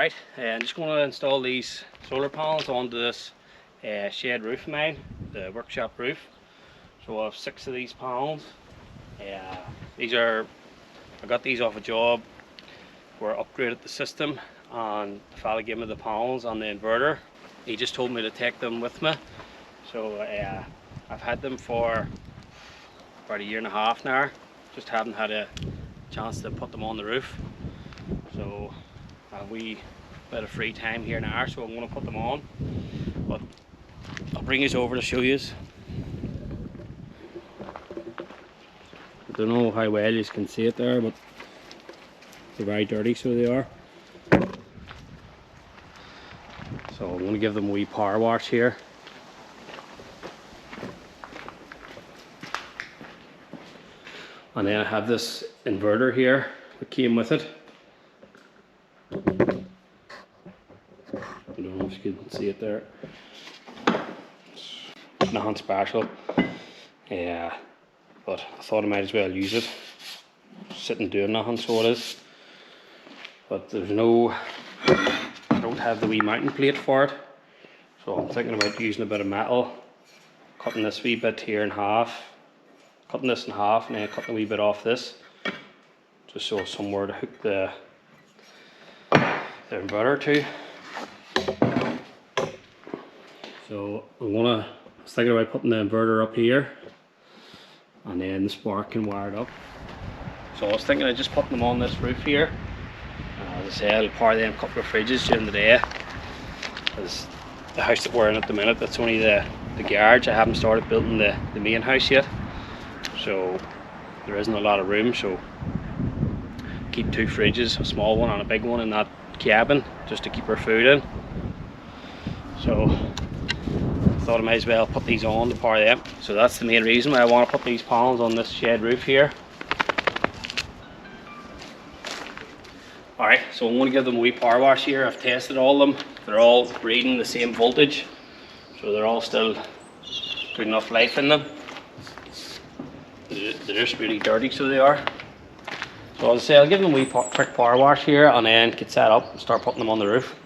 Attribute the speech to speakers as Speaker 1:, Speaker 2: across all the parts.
Speaker 1: Alright, I'm just going to install these solar panels onto this shed roof of mine, the workshop roof. So I have 6 of these panels. I got these off a job where I upgraded the system, and the fella gave me the panels on the inverter. He just told me to take them with me. So I've had them for about a year and a half now. Just haven't had a chance to put them on the roof. So I have a wee bit of free time here now, so I'm going to put them on. But I'll bring these over to show you. I don't know how well you can see it there, but they're very dirty, so they are. So I'm going to give them a wee power wash here. And then I have this inverter here that came with it. I don't know if you can see it there. It's nothing special. Yeah, but I thought I might as well use it. Sitting doing nothing, so it is. But there's no, I don't have the wee mounting plate for it. So I'm thinking about using a bit of metal, cutting this wee bit here in half, cutting this in half, and then cutting a wee bit off this, just so somewhere to hook the inverter to. So I was thinking about putting the inverter up here, and then the spark can wire it up. So I was thinking of just putting them on this roof here. As I say, I'll power them couple of fridges during the day. Because the house that we're in at the minute, that's only the garage. I haven't started building the main house yet. So there isn't a lot of room, so keep 2 fridges, a small one and a big one in that cabin, just to keep our food in. So I thought I might as well put these on to power them. So that's the main reason why I want to put these panels on this shed roof here. Alright, so I'm going to give them a wee power wash here. I've tested all of them. They're all reading the same voltage. So they're all still good enough life in them. They're just really dirty, so they are. So as I say, I'll give them a wee quick power wash here and then get set up and start putting them on the roof.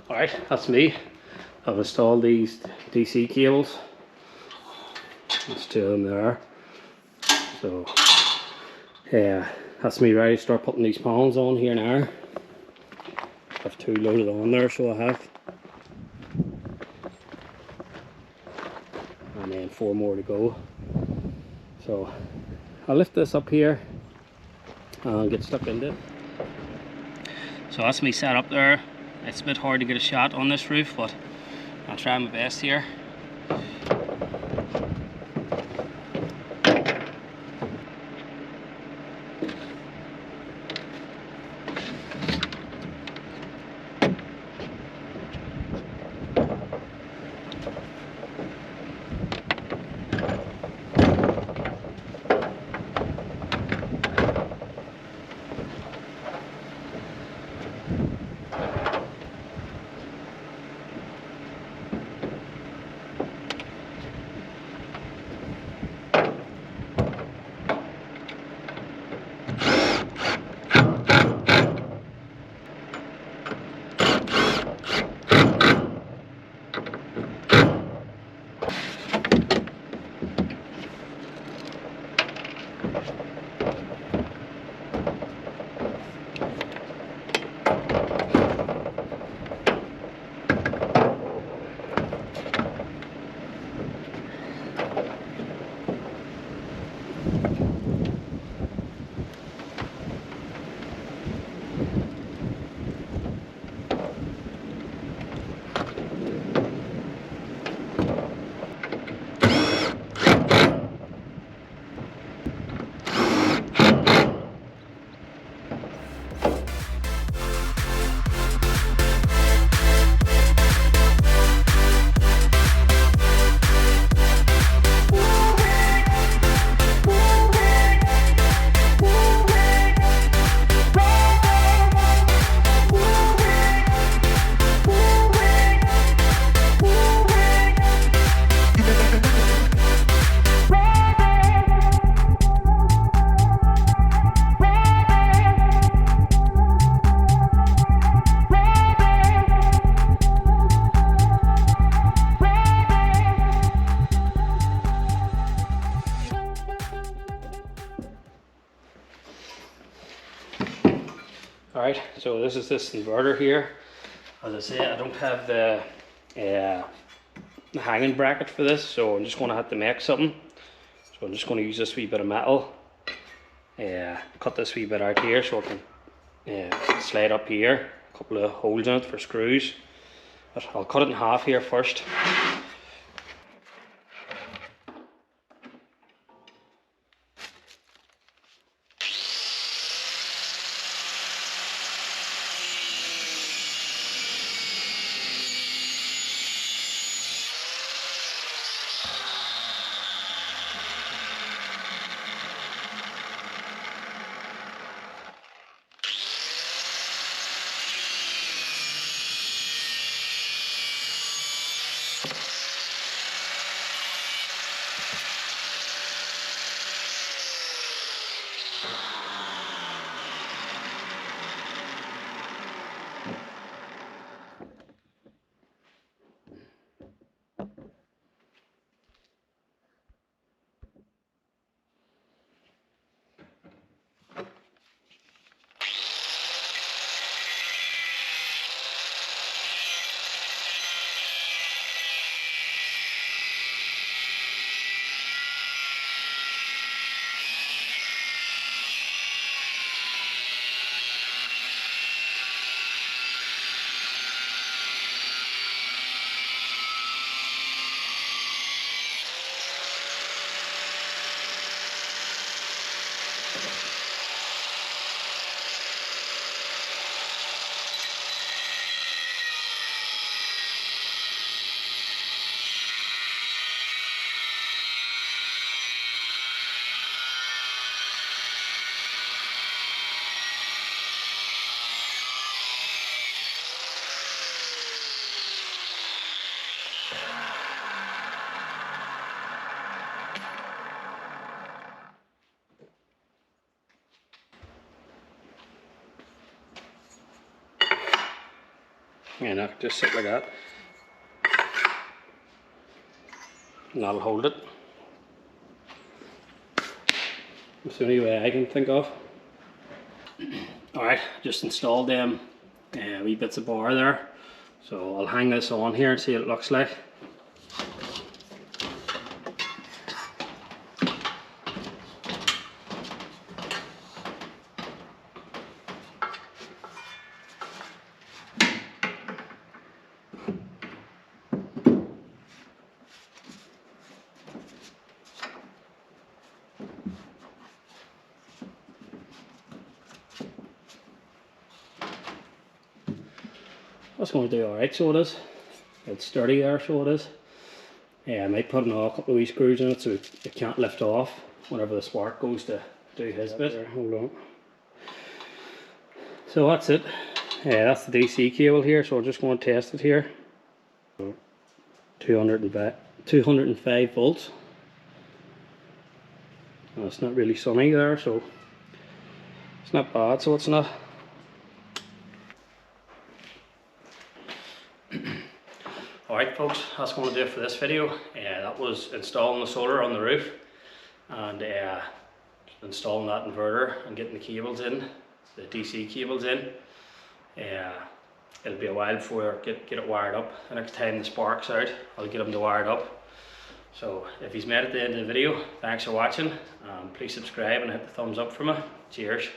Speaker 1: Alright, that's me. I've installed these DC cables. There's two of them there. So yeah, that's me ready to start putting these panels on here now. I have two loaded on there, so I have. And then 4 more to go. So I'll lift this up here and get stuck into it. So that's me set up there. It's a bit hard to get a shot on this roof, but I'll try my best here. Alright, so this is this inverter here. As I say, I don't have the hanging bracket for this, so I'm just going to have to make something. So I'm just going to use this wee bit of metal. Cut this wee bit out here so I can slide up here. A couple of holes in it for screws. But I'll cut it in half here first. And I can just sit like that. And that'll hold it. That's the only way I can think of. Alright, just installed them wee bits of bar there. So I'll hang this on here and see what it looks like. That's going to do alright, so it is. It's sturdy there, so it is. I might put a couple of wee screws in it so it can't lift off whenever the spark goes to do his bit. There, hold on. So that's it. That's the DC cable here, so I'm just going to test it here. 205 volts. And it's not really sunny there, so it's not bad, so it's not. Alright folks, that's going to do it for this video. That was installing the solar on the roof and installing that inverter and getting the cables in, the DC cables in. It'll be a while before I get it wired up. The next time the spark's out, I'll get them to wire it up. So if he's made it to the end of the video, thanks for watching. Please subscribe and hit the thumbs up for me. Cheers.